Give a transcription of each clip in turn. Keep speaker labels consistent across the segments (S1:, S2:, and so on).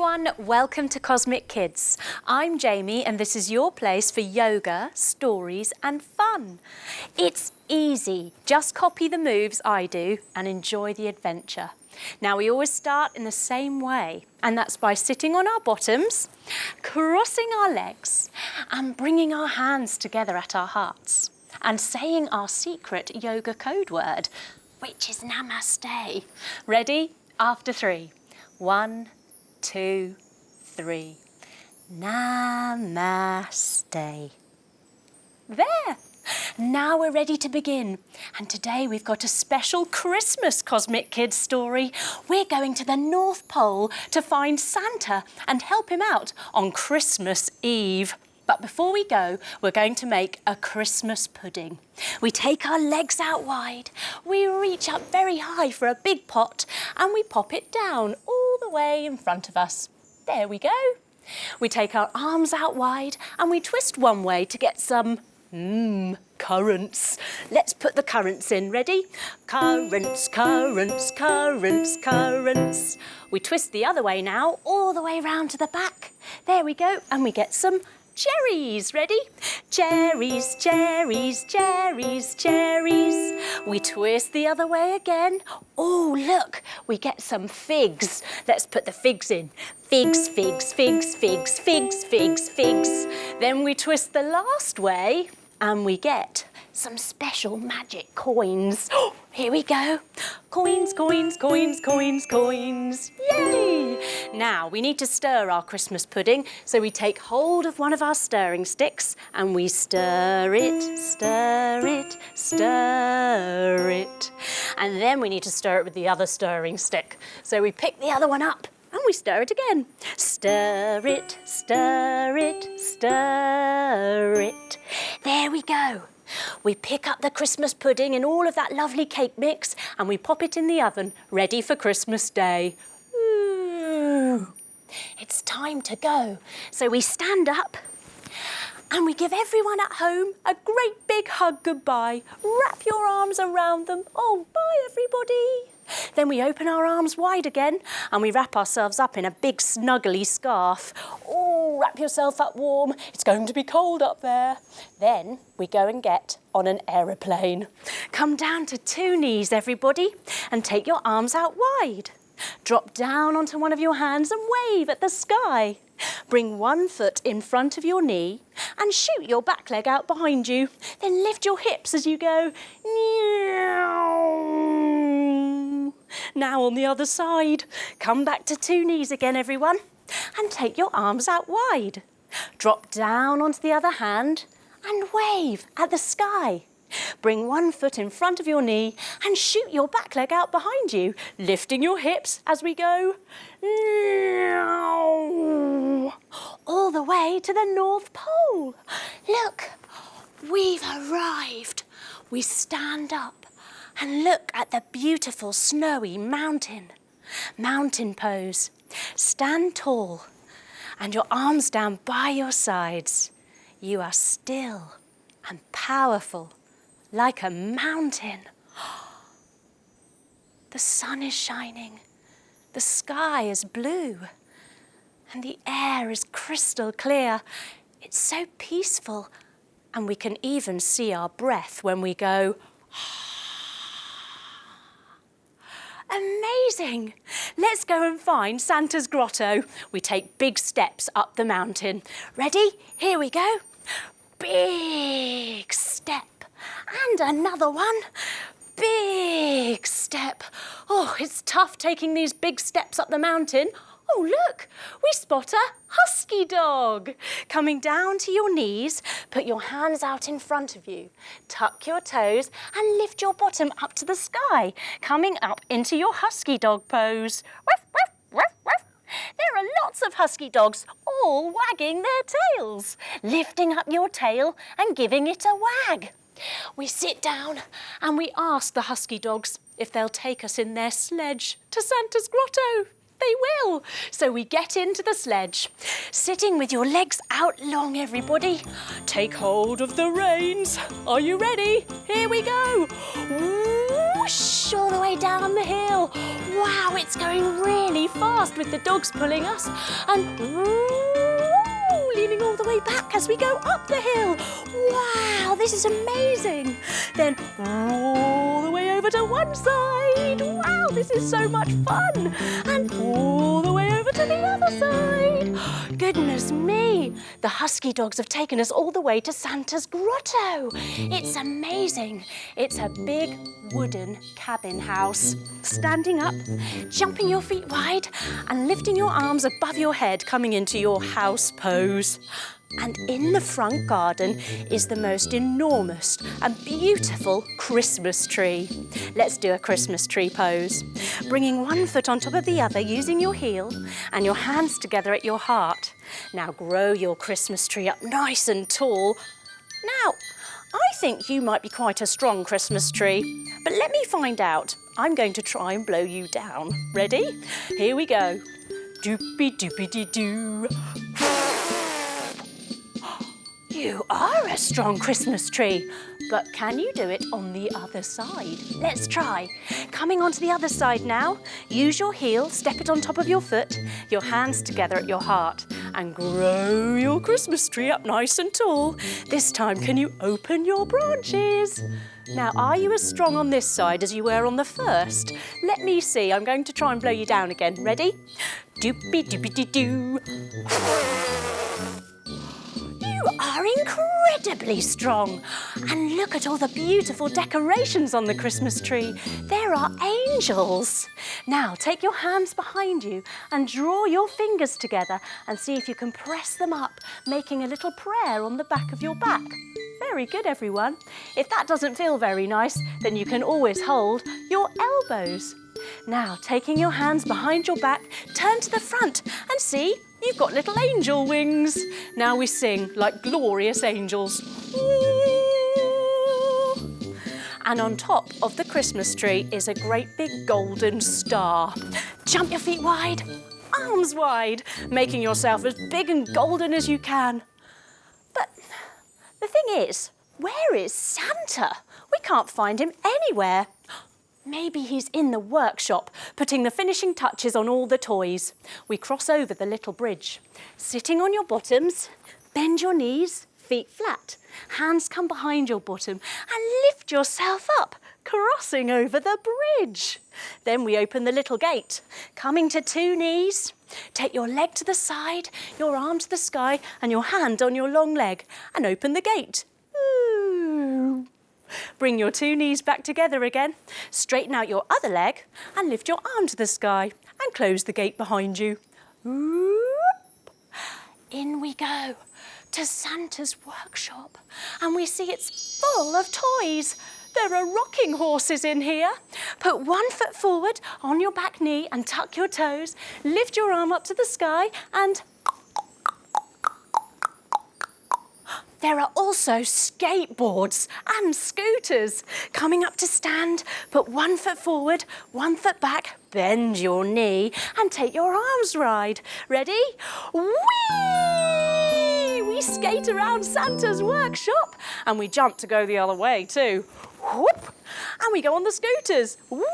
S1: everyone, welcome to Cosmic Kids. I'm Jamie and this is your place for yoga, stories and fun. It's easy, just copy the moves I do and enjoy the adventure. Now we always start in the same way, and that's by sitting on our bottoms, crossing our legs and bringing our hands together at our hearts and saying our secret yoga code word, which is Namaste. Ready? After 3. 1, 2, 3. Namaste. There. Now we're ready to begin. And today we've got a special Christmas Cosmic Kids story. We're going to the North Pole to find Santa and help him out on Christmas Eve. But before we go, we're going to make a Christmas pudding. We take our legs out wide, we reach up very high for a big pot, and we pop it down all the way in front of us. There we go. We take our arms out wide and we twist one way to get some currants. Let's put the currants in. Ready? Currants, currants, currants, currants. We twist the other way now, all the way round to the back. There we go. And we get some cherries. Ready? Cherries, cherries, cherries, cherries. We twist the other way again. Oh, look, we get some figs. Let's put the figs in. Figs, figs, figs, figs, figs, figs, figs. Then we twist the last way and we get some special magic coins. Here we go. Coins, coins, coins, coins, coins. Yay! Now we need to stir our Christmas pudding, so we take hold of one of our stirring sticks and we stir it, stir it, stir it. And then we need to stir it with the other stirring stick. So we pick the other one up and we stir it again. Stir it, stir it, stir it. There we go. We pick up the Christmas pudding in all of that lovely cake mix and we pop it in the oven, ready for Christmas Day. Ooh. It's time to go. So we stand up and we give everyone at home a great big hug goodbye. Wrap your arms around them. Oh, bye everybody. Then we open our arms wide again and we wrap ourselves up in a big snuggly scarf. Oh, wrap yourself up warm. It's going to be cold up there. Then we go and get on an aeroplane. Come down to 2 knees, everybody, and take your arms out wide. Drop down onto one of your hands and wave at the sky. Bring one foot in front of your knee and shoot your back leg out behind you. Then lift your hips as you go. Now on the other side. Come back to 2 knees again, everyone, and take your arms out wide. Drop down onto the other hand and wave at the sky. Bring one foot in front of your knee and shoot your back leg out behind you, lifting your hips as we go. All the way to the North Pole. Look, we've arrived. We stand up and look at the beautiful snowy mountain. Mountain pose. Stand tall and your arms down by your sides. You are still and powerful like a mountain. The sun is shining, the sky is blue, and the air is crystal clear. It's so peaceful, and we can even see our breath when we go. Amazing! Let's go and find Santa's grotto. We take big steps up the mountain. Ready? Here we go. Big step. And another one. Big step. Oh, it's tough taking these big steps up the mountain. Oh, look, we spot a husky dog. Coming down to your knees, put your hands out in front of you. Tuck your toes and lift your bottom up to the sky, coming up into your husky dog pose. Ruff, ruff, ruff, ruff. There are lots of husky dogs, all wagging their tails, lifting up your tail and giving it a wag. We sit down and we ask the husky dogs if they'll take us in their sledge to Santa's grotto. They will. So we get into the sledge. Sitting with your legs out long, everybody. Take hold of the reins. Are you ready? Here we go. Whoosh, all the way down the hill. hill. Wow, it's going really fast with the dogs pulling us. And leaning all the way back as we go up the hill. Wow, this is amazing. Then all the way over to one side. Wow, this is so much fun. And all the way over to the other side. Goodness me, the husky dogs have taken us all the way to Santa's grotto. It's amazing. It's a big wooden cabin house. Standing up, jumping your feet wide and lifting your arms above your head, coming into your house pose. And in the front garden is the most enormous and beautiful Christmas tree. Let's do a Christmas tree pose. Bringing one foot on top of the other using your heel and your hands together at your heart. Now grow your Christmas tree up nice and tall. Now, I think you might be quite a strong Christmas tree, but let me find out. I'm going to try and blow you down. Ready? Here we go. Doopy-doopy-dee-doo. You are a strong Christmas tree, but can you do it on the other side? Let's try. Coming onto the other side now. Use your heel, step it on top of your foot, your hands together at your heart, and grow your Christmas tree up nice and tall. This time, can you open your branches? Now, are you as strong on this side as you were on the first? Let me see. I'm going to try and blow you down again. Ready? Doopy-doopy-dee-doo. You are incredibly strong. And look at all the beautiful decorations on the Christmas tree. There are angels. Now take your hands behind you and draw your fingers together and see if you can press them up, making a little prayer on the back of your back. Very good, everyone. If that doesn't feel very nice, then you can always hold your elbows. Now, taking your hands behind your back, turn to the front and see, you've got little angel wings. Now we sing like glorious angels. And on top of the Christmas tree is a great big golden star. Jump your feet wide, arms wide, making yourself as big and golden as you can. But the thing is, where is Santa? We can't find him anywhere. Maybe he's in the workshop, putting the finishing touches on all the toys. We cross over the little bridge. Sitting on your bottoms, bend your knees, feet flat. Hands come behind your bottom and lift yourself up, crossing over the bridge. Then we open the little gate. Coming to two knees, take your leg to the side, your arm to the sky and your hand on your long leg and open the gate. Ooh. Bring your two knees back together again. Straighten out your other leg and lift your arm to the sky and close the gate behind you. Whoop. In we go to Santa's workshop and we see it's full of toys. There are rocking horses in here. Put one foot forward on your back knee and tuck your toes. Lift your arm up to the sky and there are also skateboards and scooters. Coming up to stand, put one foot forward, one foot back, bend your knee and take your arms wide. Ready? Whee! We skate around Santa's workshop and we jump to go the other way too. Whoop! And we go on the scooters. Woo!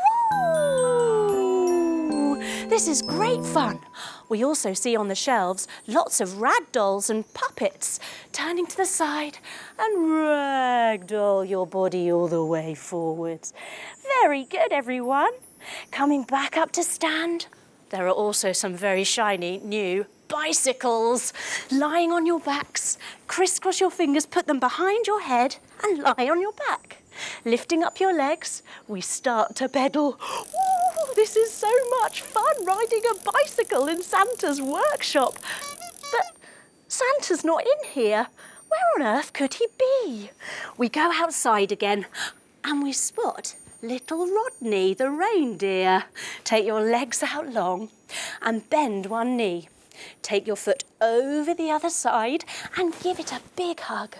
S1: This is great fun. We also see on the shelves lots of rag dolls and puppets. Turning to the side and ragdoll your body all the way forwards. Very good, everyone. Coming back up to stand. There are also some very shiny new bicycles. Lying on your backs, crisscross your fingers, put them behind your head and lie on your back. Lifting up your legs, we start to pedal. Ooh, this is so much fun, riding a bicycle in Santa's workshop. But Santa's not in here. Where on earth could he be? We go outside again and we spot little Rodney the reindeer. Take your legs out long and bend one knee. Take your foot over the other side and give it a big hug.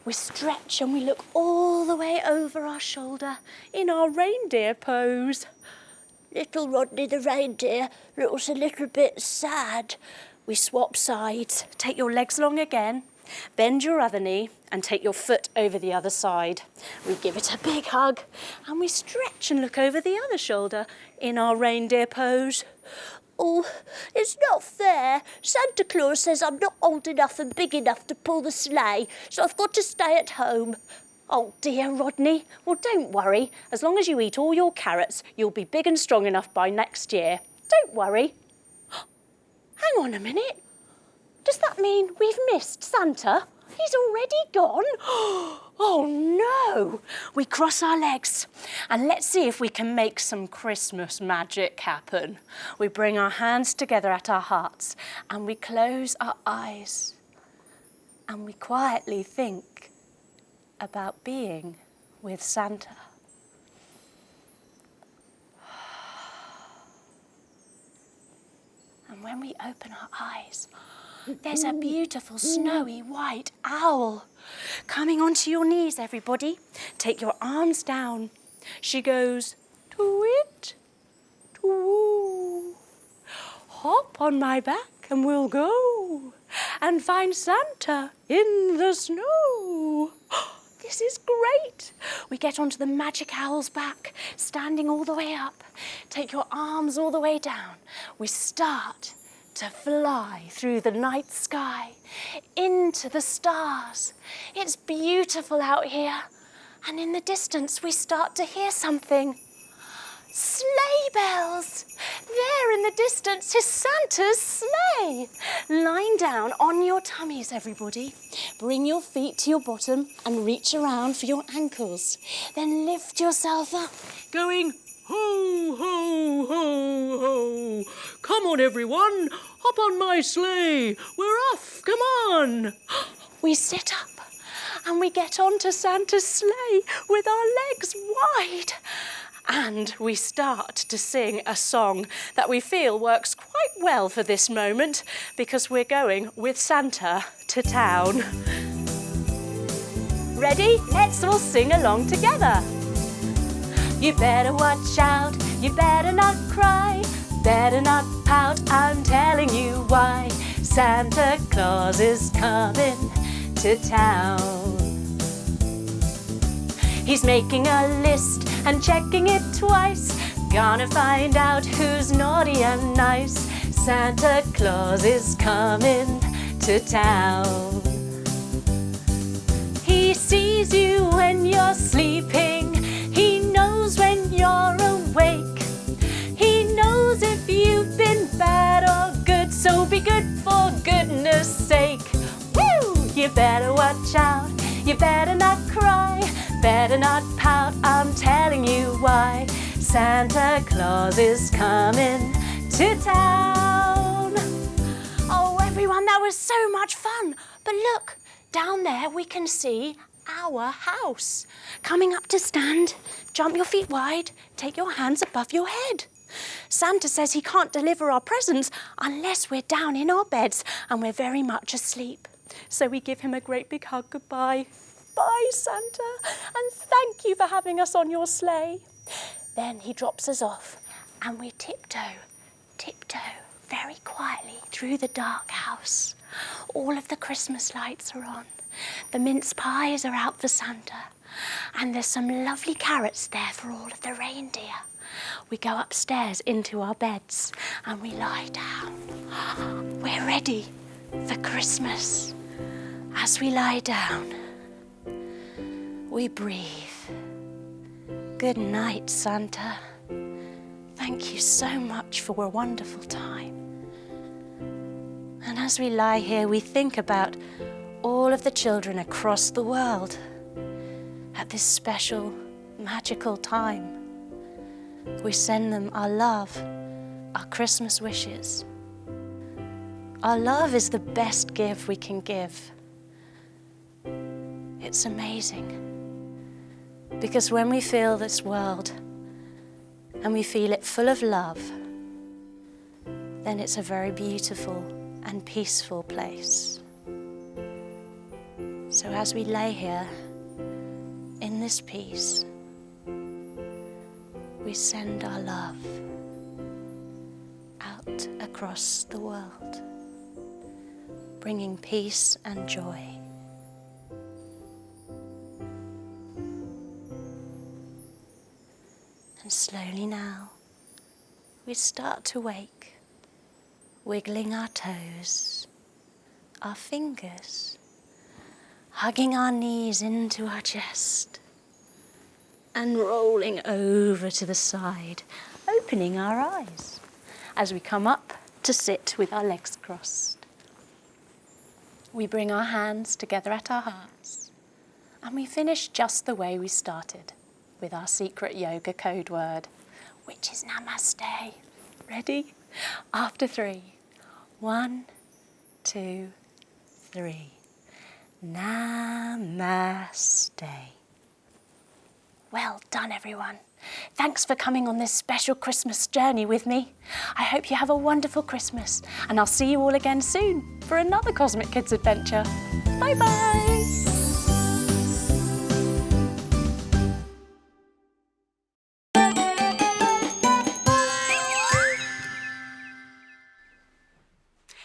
S1: We stretch and we look all the way over our shoulder in our reindeer pose. Little Rodney the reindeer looks a little bit sad. We swap sides. Take your legs long again. Bend your other knee and take your foot over the other side. We give it a big hug and we stretch and look over the other shoulder in our reindeer pose. Oh, it's not fair. Santa Claus says I'm not old enough and big enough to pull the sleigh, so I've got to stay at home. Oh dear, Rodney. Well, don't worry. As long as you eat all your carrots, you'll be big and strong enough by next year. Don't worry. Hang on a minute. Does that mean we've missed Santa? He's already gone? Oh no! We cross our legs and let's see if we can make some Christmas magic happen. We bring our hands together at our hearts and we close our eyes and we quietly think about being with Santa. And when we open our eyes, there's a beautiful snowy white owl. Coming onto your knees, everybody. Take your arms down. She goes, tweet, twoo. Hop on my back and we'll go and find Santa in the snow. This is great. We get onto the magic owl's back, standing all the way up. Take your arms all the way down. We start to fly through the night sky into the stars. It's beautiful out here. And in the distance, we start to hear something. Sleigh bells! There in the distance is Santa's sleigh. Lying down on your tummies, everybody. Bring your feet to your bottom and reach around for your ankles. Then lift yourself up, going ho, ho, ho, ho. Come on, everyone. Hop on my sleigh. We're off. Come on. We sit up and we get onto Santa's sleigh with our legs wide. And we start to sing a song that we feel works quite well for this moment because we're going with Santa to town. Ready? Let's all sing along together. You better watch out, you better not cry, better not pout, I'm telling you why. Santa Claus is coming to town. He's making a list and checking it twice, gonna find out who's naughty and nice. Santa Claus is coming to town. He sees you when you're sleeping, he knows when you're awake. He knows if you've been bad or good, so be good for goodness sake. Woo! You better watch out, you better not cry, better not pout, I'm telling you why. Santa Claus is coming to town. Oh, everyone, that was so much fun. But look, down there we can see our house. Coming up to stand, jump your feet wide, take your hands above your head. Santa says he can't deliver our presents unless we're down in our beds and we're very much asleep. So we give him a great big hug goodbye. Bye, Santa, and thank you for having us on your sleigh. Then he drops us off and we tiptoe very quietly through the dark house. All of the Christmas lights are on. The mince pies are out for Santa. And there's some lovely carrots there for all of the reindeer. We go upstairs into our beds and we lie down. We're ready for Christmas. As we lie down, we breathe. Good night, Santa. Thank you so much for a wonderful time. And as we lie here, we think about all of the children across the world at this special, magical time. We send them our love, our Christmas wishes. Our love is the best gift we can give. It's amazing. Because when we feel this world and we feel it full of love, then it's a very beautiful and peaceful place. So as we lay here in this peace, we send our love out across the world, bringing peace and joy. And slowly now, we start to wake, wiggling our toes, our fingers, hugging our knees into our chest, and rolling over to the side, opening our eyes as we come up to sit with our legs crossed. We bring our hands together at our hearts, and we finish just the way we started, with our secret yoga code word, which is Namaste. Ready? After 3. 1, 2, 3. Namaste. Well done, everyone. Thanks for coming on this special Christmas journey with me. I hope you have a wonderful Christmas, and I'll see you all again soon for another Cosmic Kids adventure. Bye-bye.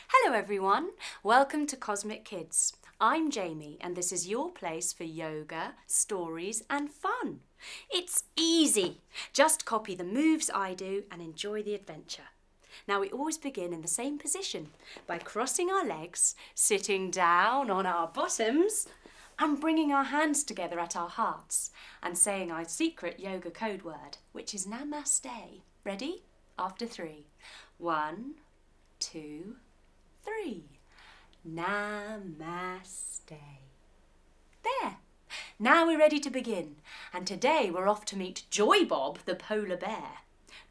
S1: Hello everyone, welcome to Cosmic Kids. I'm Jamie and this is your place for yoga, stories and fun. It's easy. Just copy the moves I do and enjoy the adventure. Now we always begin in the same position by crossing our legs, sitting down on our bottoms and bringing our hands together at our hearts and saying our secret yoga code word, which is Namaste. Ready? After 3. 1, 2, 3. Namaste. There. Now we're ready to begin. And today we're off to meet Joybob the Polar Bear.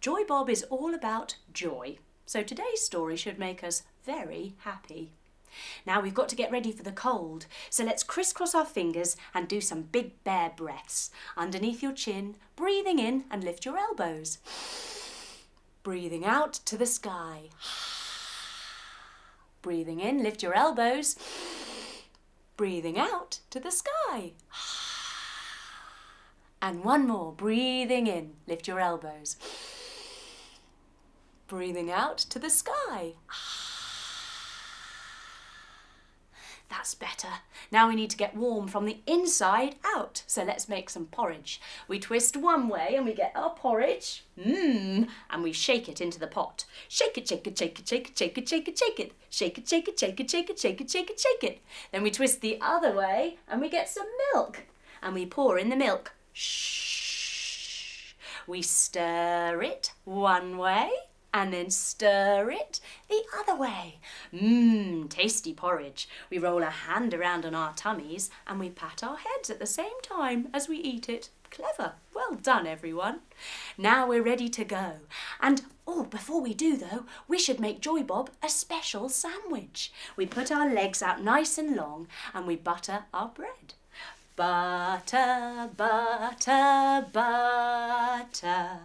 S1: Joybob is all about joy. So today's story should make us very happy. Now we've got to get ready for the cold. So let's crisscross our fingers and do some big bear breaths. Underneath your chin, breathing in and lift your elbows. Breathing out to the sky. Breathing in, lift your elbows. Breathing out to the sky. And one more, breathing in, lift your elbows. Breathing out to the sky. That's better. Now we need to get warm from the inside out. So let's make some porridge. We twist one way and we get our porridge. And we shake it into the pot. Shake it, shake it, shake it, shake it, shake it, shake it, shake it. Shake it, shake it, shake it, shake it, shake it, shake it, shake it. Then we twist the other way and we get some milk. And we pour in the milk. Shh. We stir it one way. And then stir it the other way. Tasty porridge. We roll a hand around on our tummies and we pat our heads at the same time as we eat it. Clever. Well done, everyone. Now we're ready to go. And, before we do though, we should make Joybob a special sandwich. We put our legs out nice and long and we butter our bread. Butter, butter, butter.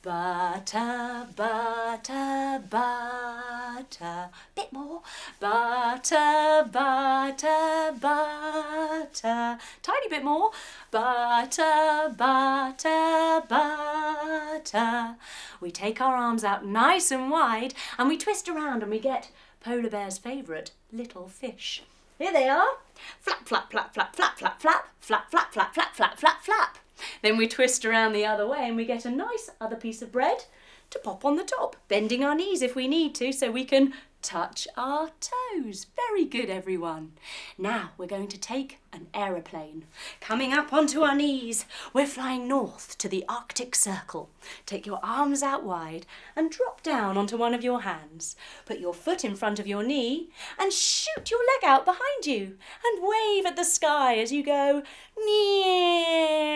S1: Butter, butter, butter. Bit more. Butter, butter, butter. Tiny bit more. Butter, butter, butter. We take our arms out nice and wide and we twist around and we get Polar Bear's favourite, little fish. Here they are. Flap, flap, flap, flap, flap, flap, flap. Flap, flap, flap, flap, flap, flap, flap. Then we twist around the other way and we get a nice other piece of bread to pop on the top, bending our knees if we need to so we can touch our toes. Very good, everyone. Now we're going to take an aeroplane. Coming up onto our knees, we're flying north to the Arctic Circle. Take your arms out wide and drop down onto one of your hands. Put your foot in front of your knee and shoot your leg out behind you and wave at the sky as you go, meow.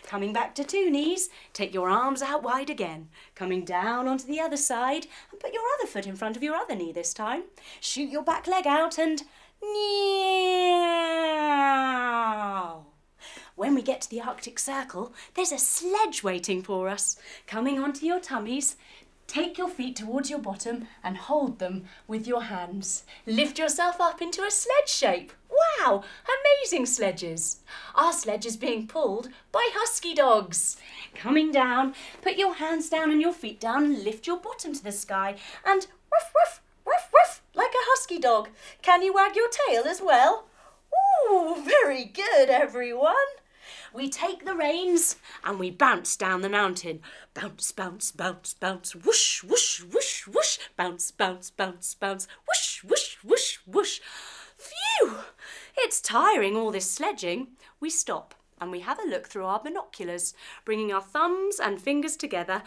S1: Coming back to 2 knees, take your arms out wide again. Coming down onto the other side and put your other foot in front of your other knee this time. Shoot your back leg out and meow. When we get to the Arctic Circle, there's a sledge waiting for us. Coming onto your tummies, take your feet towards your bottom and hold them with your hands. Lift yourself up into a sledge shape. Wow, amazing sledges. Our sledge is being pulled by husky dogs. Coming down, put your hands down and your feet down and lift your bottom to the sky and woof, woof, woof, woof, like a husky dog. Can you wag your tail as well? Ooh, very good, everyone. We take the reins and we bounce down the mountain. Bounce, bounce, bounce, bounce, whoosh, whoosh, whoosh, whoosh. Bounce, bounce, bounce, bounce, whoosh, whoosh, whoosh, whoosh. Phew! It's tiring, all this sledging. We stop and we have a look through our binoculars, bringing our thumbs and fingers together.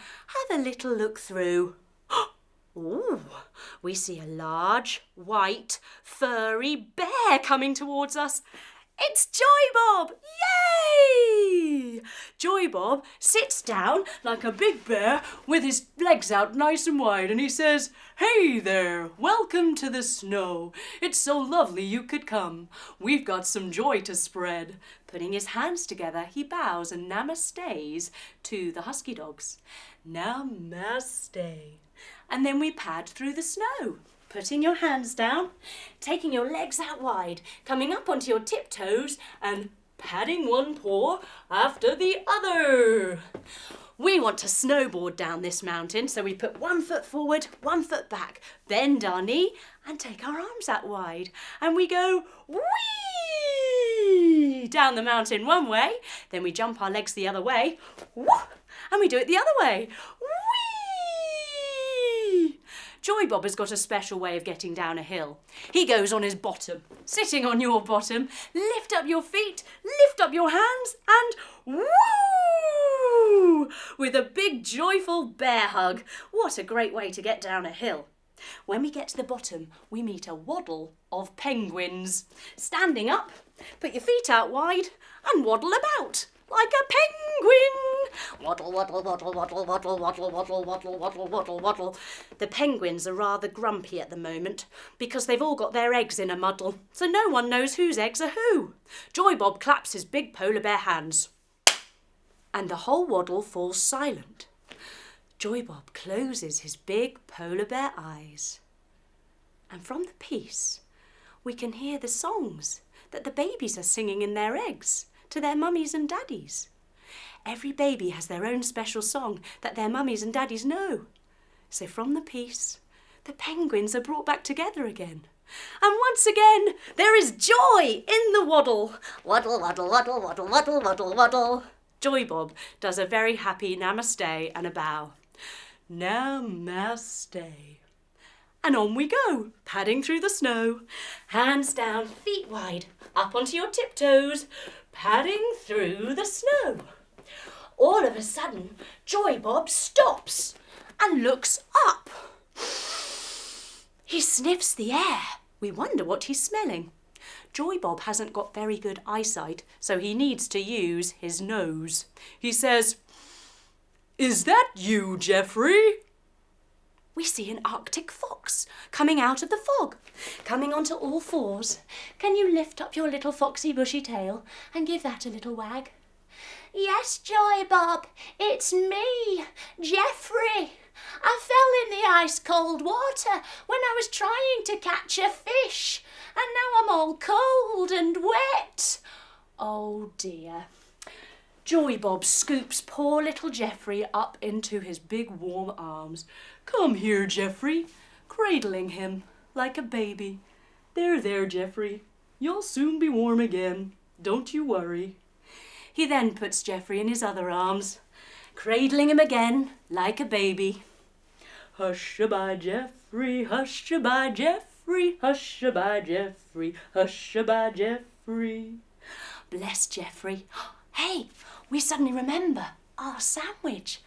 S1: Have a little look through. Ooh, we see a large, white, furry bear coming towards us. It's Joybob! Yay! Joybob sits down like a big bear with his legs out nice and wide, and he says, "Hey there, welcome to the snow. It's so lovely you could come. We've got some joy to spread." Putting his hands together, he bows and namastes to the husky dogs. Namaste. And then we pad through the snow. Putting your hands down, taking your legs out wide, coming up onto your tiptoes and padding one paw after the other. We want to snowboard down this mountain, so we put 1 foot forward, 1 foot back, bend our knee and take our arms out wide. And we go whee down the mountain one way, then we jump our legs the other way, and we do it the other way. Joybob has got a special way of getting down a hill. He goes on his bottom, sitting on your bottom, lift up your feet, lift up your hands and woo! With a big joyful bear hug. What a great way to get down a hill. When we get to the bottom, we meet a waddle of penguins. Standing up, put your feet out wide and waddle about like a penguin. Waddle, waddle, waddle, waddle, waddle, waddle, waddle, waddle, waddle, waddle, waddle. The penguins are rather grumpy at the moment because they've all got their eggs in a muddle, so no one knows whose eggs are who. Joybob claps his big polar bear hands and the whole waddle falls silent. Joybob closes his big polar bear eyes, and from the peace we can hear the songs that the babies are singing in their eggs to their mummies and daddies. Every baby has their own special song that their mummies and daddies know. So from the peace, the penguins are brought back together again. And once again, there is joy in the waddle. Waddle, waddle, waddle, waddle, waddle, waddle, waddle. Joybob does a very happy namaste and a bow. Namaste. And on we go, padding through the snow. Hands down, feet wide, up onto your tiptoes, padding through the snow. All of a sudden, Joybob stops and looks up. He sniffs the air. We wonder what he's smelling. Joybob hasn't got very good eyesight, so he needs to use his nose. He says, "Is that you, Geoffrey?" We see an Arctic fox coming out of the fog, coming onto all fours. Can you lift up your little foxy bushy tail and give that a little wag? "Yes, Joybob, it's me, Geoffrey. I fell in the ice-cold water when I was trying to catch a fish, and now I'm all cold and wet." Oh dear. Joybob scoops poor little Geoffrey up into his big warm arms. "Come here, Geoffrey," cradling him like a baby. There, Geoffrey. You'll soon be warm again. Don't you worry." He then puts Geoffrey in his other arms, cradling him again like a baby. "Hush-a-bye, Geoffrey, hush-a-bye, Geoffrey, hush-a-bye, Geoffrey, hush-a-bye, Geoffrey." Bless Geoffrey. Hey, we suddenly remember our sandwich.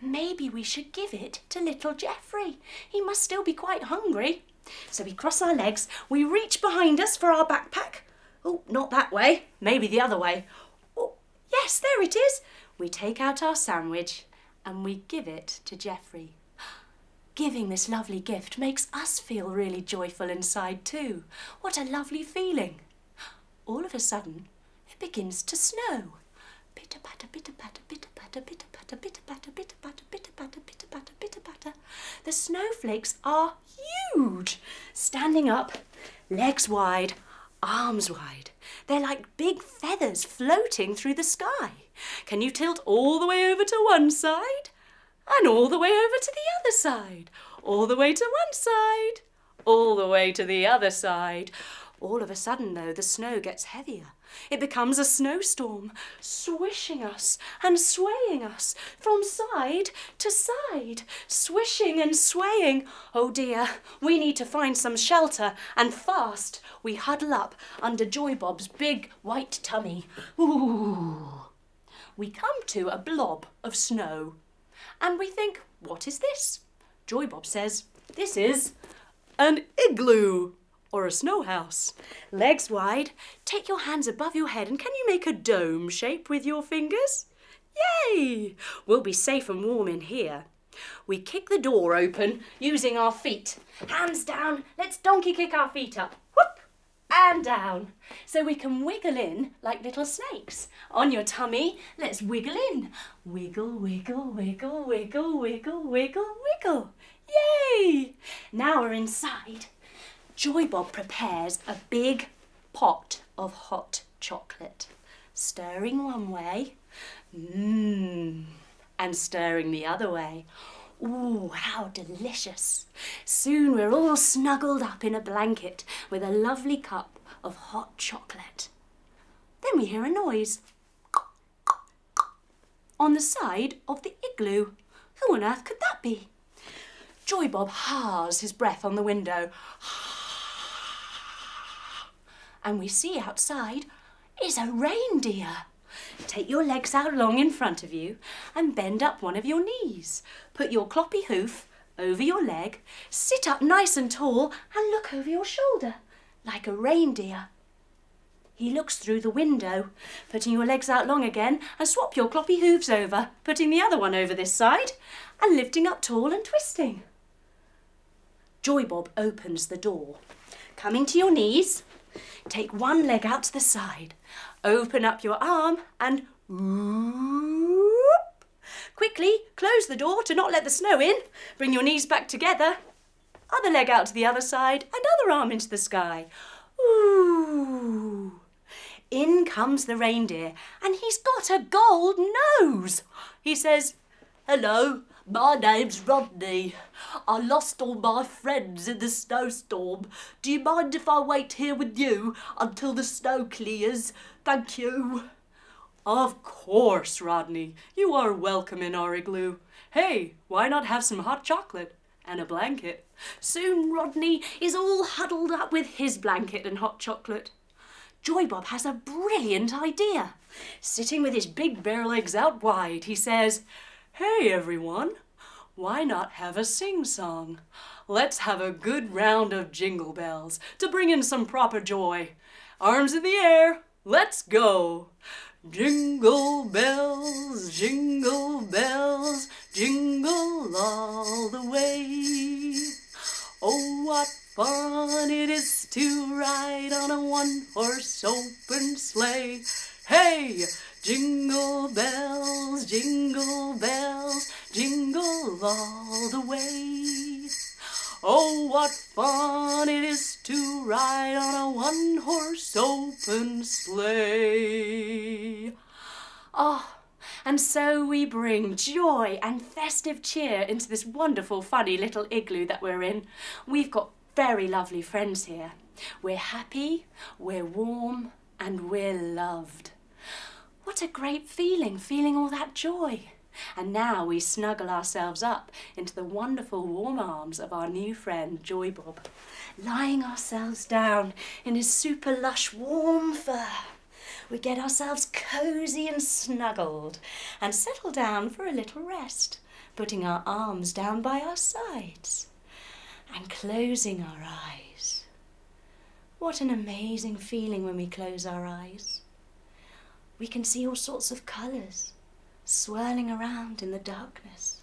S1: Maybe we should give it to little Geoffrey. He must still be quite hungry. So we cross our legs, we reach behind us for our backpack. Oh, not that way, maybe the other way. Oh, yes, there it is. We take out our sandwich and we give it to Geoffrey. Giving this lovely gift makes us feel really joyful inside too. What a lovely feeling. All of a sudden, it begins to snow. Pitter-patter, pitter-patter, pitter-patter, pitter-patter, pitter-patter, pitter-patter, pitter-patter, pitter-patter, pitter-patter. The snowflakes are huge. Standing up, legs wide, arms wide. They're like big feathers floating through the sky. Can you tilt all the way over to one side? And all the way over to the other side. All the way to one side. All the way to the other side. All of a sudden, though, the snow gets heavier. it becomes a snowstorm, swishing us and swaying us from side to side, swishing and swaying. Oh dear, we need to find some shelter, and fast we huddle up under Joybob's big white tummy. Ooh. We come to a blob of snow, and we think, what is this? Joybob says, this is an igloo, or a snow house. Legs wide, take your hands above your head, and can you make a dome shape with your fingers? Yay! We'll be safe and warm in here. We kick the door open using our feet. Hands down, let's donkey kick our feet up. Whoop! And down. So we can wiggle in like little snakes. On your tummy, let's wiggle in. Wiggle, wiggle, wiggle, wiggle, wiggle, wiggle, wiggle. Yay! Now we're inside. Joybob prepares a big pot of hot chocolate, stirring one way, and stirring the other way. Ooh, how delicious. Soon we're all snuggled up in a blanket with a lovely cup of hot chocolate. Then we hear a noise on the side of the igloo. Who on earth could that be? Joybob haws his breath on the window. And we see outside is a reindeer. Take your legs out long in front of you and bend up one of your knees. Put your cloppy hoof over your leg, sit up nice and tall and look over your shoulder like a reindeer. He looks through the window, putting your legs out long again, and swap your cloppy hooves over, putting the other one over this side and lifting up tall and twisting. Joybob opens the door. Coming to your knees, take one leg out to the side, open up your arm and whoop. Quickly close the door to not let the snow in. Bring your knees back together. Other leg out to the other side and other arm into the sky. Ooh. In comes the reindeer and he's got a gold nose. He says, "Hello, my name's Rodney. I lost all my friends in the snowstorm. Do you mind if I wait here with you until the snow clears? Thank you." "Of course, Rodney. You are welcome in our igloo. Hey, why not have some hot chocolate and a blanket?" Soon Rodney is all huddled up with his blanket and hot chocolate. Joybob has a brilliant idea. Sitting with his big bare legs out wide, he says, "Hey everyone, why not have a sing-song? Let's have a good round of jingle bells to bring in some proper joy. Arms in the air, let's go. Jingle bells, jingle all the way. Oh, what fun it is to ride on a one-horse open sleigh. Hey, jingle bells, jingle all the way. Oh, what fun it is to ride on a one-horse open sleigh." Oh, and so we bring joy and festive cheer into this wonderful, funny little igloo that we're in. We've got very lovely friends here. We're happy, we're warm, and we're loved. What a great feeling, feeling all that joy. And now we snuggle ourselves up into the wonderful warm arms of our new friend Joybob, lying ourselves down in his super lush warm fur. We get ourselves cosy and snuggled and settle down for a little rest, putting our arms down by our sides and closing our eyes. What an amazing feeling when we close our eyes. We can see all sorts of colours swirling around in the darkness.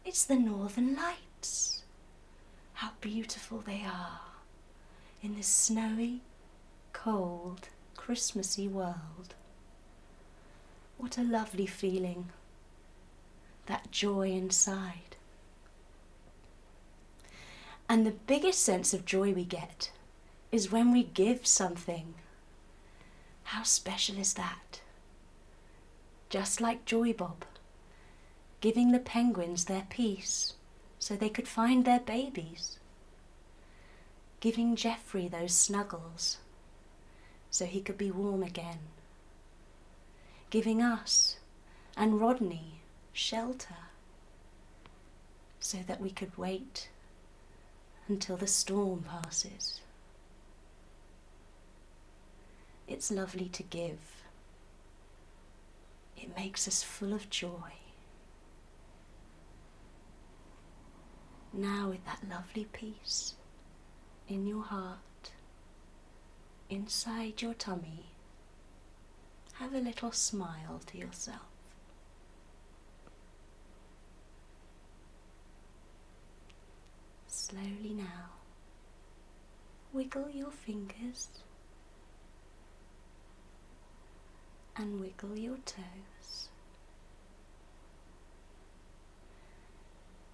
S1: It's the Northern Lights. How beautiful they are in this snowy, cold, Christmassy world. What a lovely feeling, that joy inside. And the biggest sense of joy we get is when we give something. How special is that? Just like Joybob, giving the penguins their peace so they could find their babies. Giving Geoffrey those snuggles so he could be warm again, giving us and Rodney shelter so that we could wait until the storm passes. It's lovely to give. It makes us full of joy. Now with that lovely peace in your heart, inside your tummy, have a little smile to yourself. Slowly now, wiggle your fingers and wiggle your toes.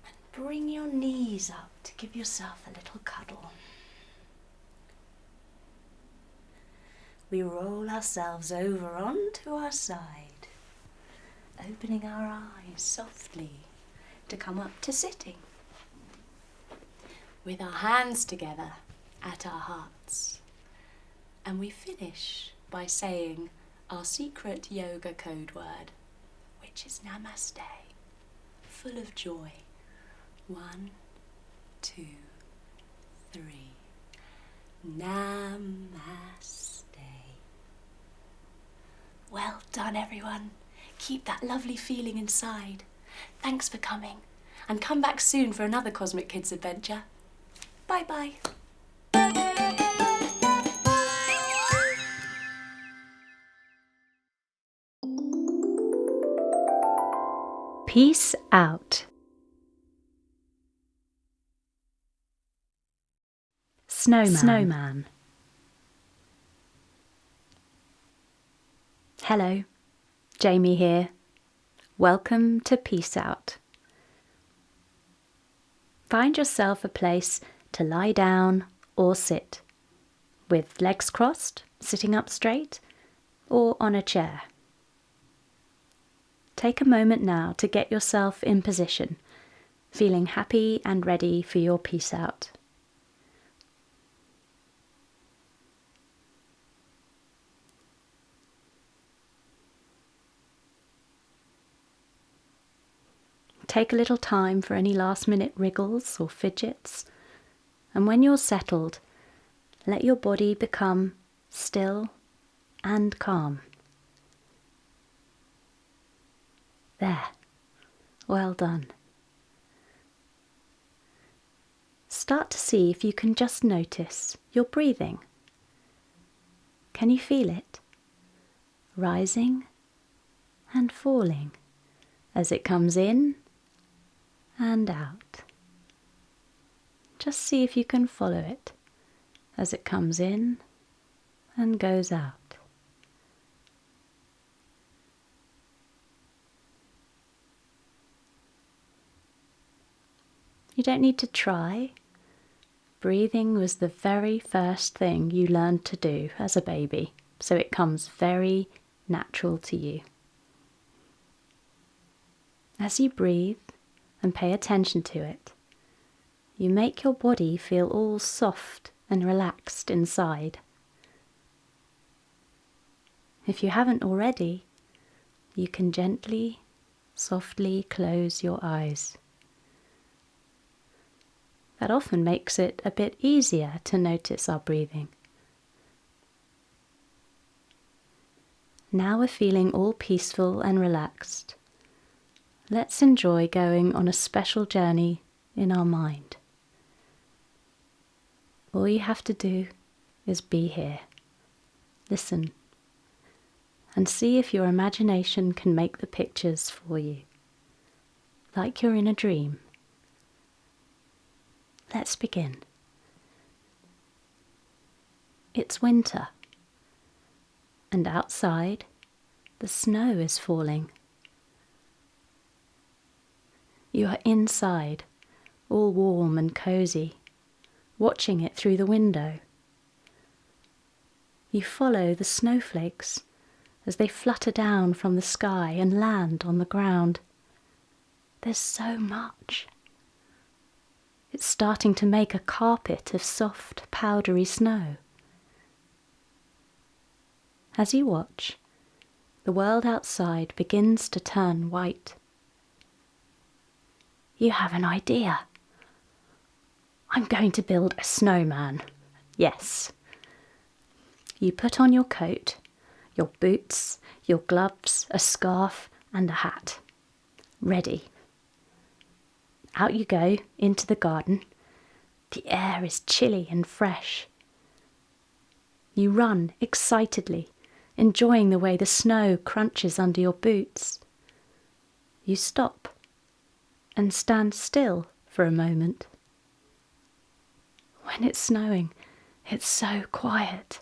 S1: And bring your knees up to give yourself a little cuddle. We roll ourselves over onto our side, opening our eyes softly to come up to sitting, with our hands together at our hearts. And we finish by saying our secret yoga code word, which is Namaste, full of joy. 1, 2, 3. Namaste. Well done, everyone. Keep that lovely feeling inside. Thanks for coming, and come back soon for another Cosmic Kids adventure. Bye-bye. Peace out. Snowman. Hello, Jamie here. Welcome to Peace Out. Find yourself a place to lie down or sit, with legs crossed, sitting up straight, or on a chair. Take a moment now to get yourself in position, feeling happy and ready for your peace out. Take a little time for any last-minute wriggles or fidgets, and when you're settled, let your body become still and calm. There. Well done. Start to see if you can just notice your breathing. Can you feel it? Rising and falling as it comes in and out. Just see if you can follow it as it comes in and goes out. You don't need to try. Breathing was the very first thing you learned to do as a baby, so it comes very natural to you. As you breathe and pay attention to it, you make your body feel all soft and relaxed inside. If you haven't already, you can gently, softly close your eyes. That often makes it a bit easier to notice our breathing. Now we're feeling all peaceful and relaxed. Let's enjoy going on a special journey in our mind. All you have to do is be here, listen, and see if your imagination can make the pictures for you, like you're in a dream. Let's begin. It's winter, and outside the snow is falling. You are inside, all warm and cozy, watching it through the window. You follow the snowflakes as they flutter down from the sky and land on the ground. There's so much. It's starting to make a carpet of soft, powdery snow.
S2: As you watch, the world outside begins to turn white. You have an idea. I'm going to build a snowman. Yes. You put on your coat, your boots, your gloves, a scarf, and a hat. Ready. Out you go into the garden. The air is chilly and fresh. You run excitedly, enjoying the way the snow crunches under your boots. You stop and stand still for a moment. When it's snowing, it's so quiet.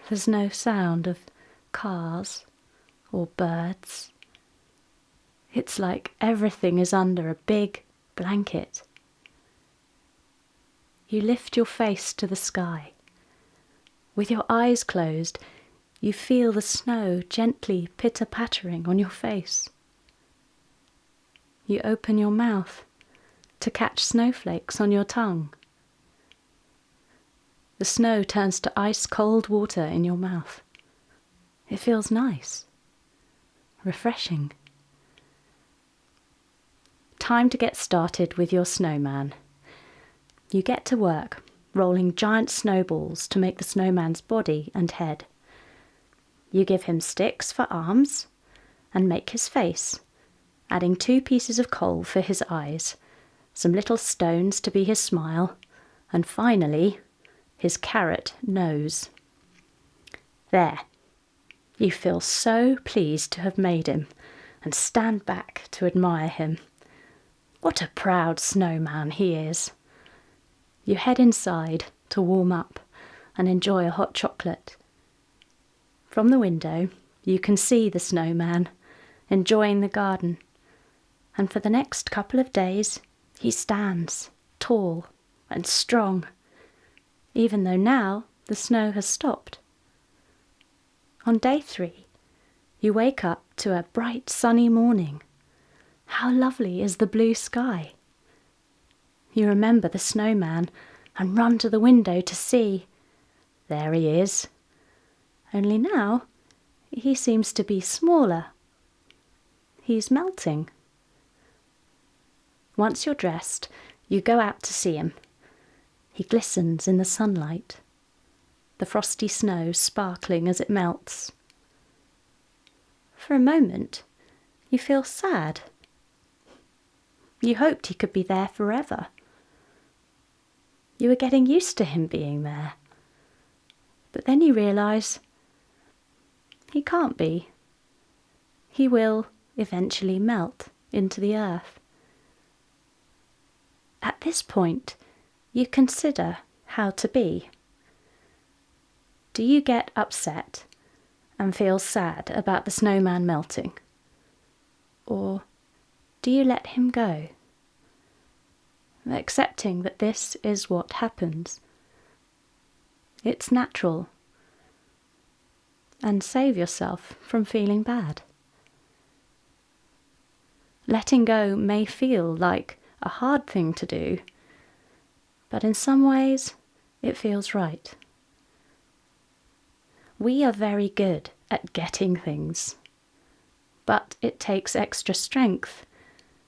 S2: There's no sound of cars or birds. It's like everything is under a big blanket. You lift your face to the sky. With your eyes closed, you feel the snow gently pitter-pattering on your face. You open your mouth to catch snowflakes on your tongue. The snow turns to ice-cold water in your mouth. It feels nice, refreshing. Time to get started with your snowman. You get to work, rolling giant snowballs to make the snowman's body and head. You give him sticks for arms and make his face, adding 2 pieces of coal for his eyes, some little stones to be his smile, and finally, his carrot nose. There. You feel so pleased to have made him and stand back to admire him. What a proud snowman he is. You head inside to warm up and enjoy a hot chocolate. From the window, you can see the snowman enjoying the garden, and for the next couple of days, he stands tall and strong, even though now the snow has stopped. On day 3, you wake up to a bright sunny morning. How lovely is the blue sky! You remember the snowman and run to the window to see. There he is. Only now, he seems to be smaller. He's melting. Once you're dressed, you go out to see him. He glistens in the sunlight, the frosty snow sparkling as it melts. For a moment, you feel sad. You hoped he could be there forever. You were getting used to him being there. But then you realise he can't be. He will eventually melt into the earth. At this point, you consider how to be. Do you get upset and feel sad about the snowman melting? Or do you let him go, accepting that this is what happens? It's natural. And save yourself from feeling bad. Letting go may feel like a hard thing to do, but in some ways it feels right. We are very good at getting things, but it takes extra strength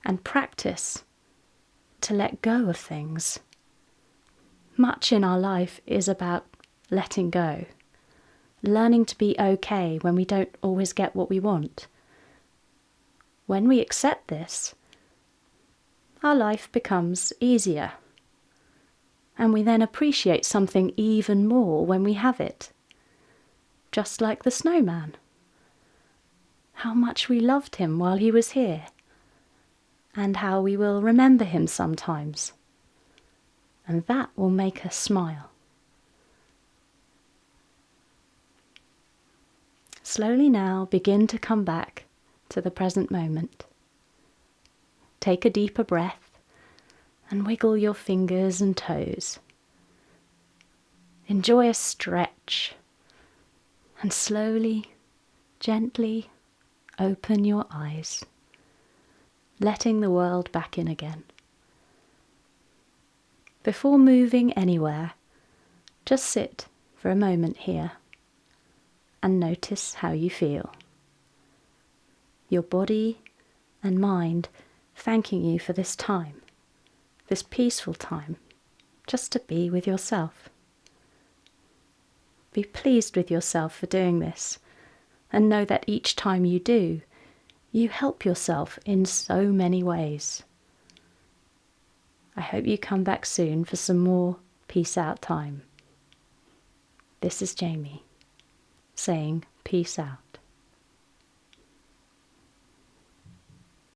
S2: and practice to let go of things. Much in our life is about letting go, learning to be okay when we don't always get what we want. When we accept this, our life becomes easier, and we then appreciate something even more when we have it. Just like the snowman. How much we loved him while he was here, and how we will remember him sometimes, and that will make us smile. Slowly now begin to come back to the present moment. Take a deeper breath and wiggle your fingers and toes. Enjoy a stretch and slowly, gently open your eyes, letting the world back in again. Before moving anywhere, just sit for a moment here and notice how you feel. Your body and mind thanking you for this time, this peaceful time, just to be with yourself. Be pleased with yourself for doing this, and know that each time you do, you help yourself in so many ways. I hope you come back soon for some more peace out time. This is Jamie saying peace out.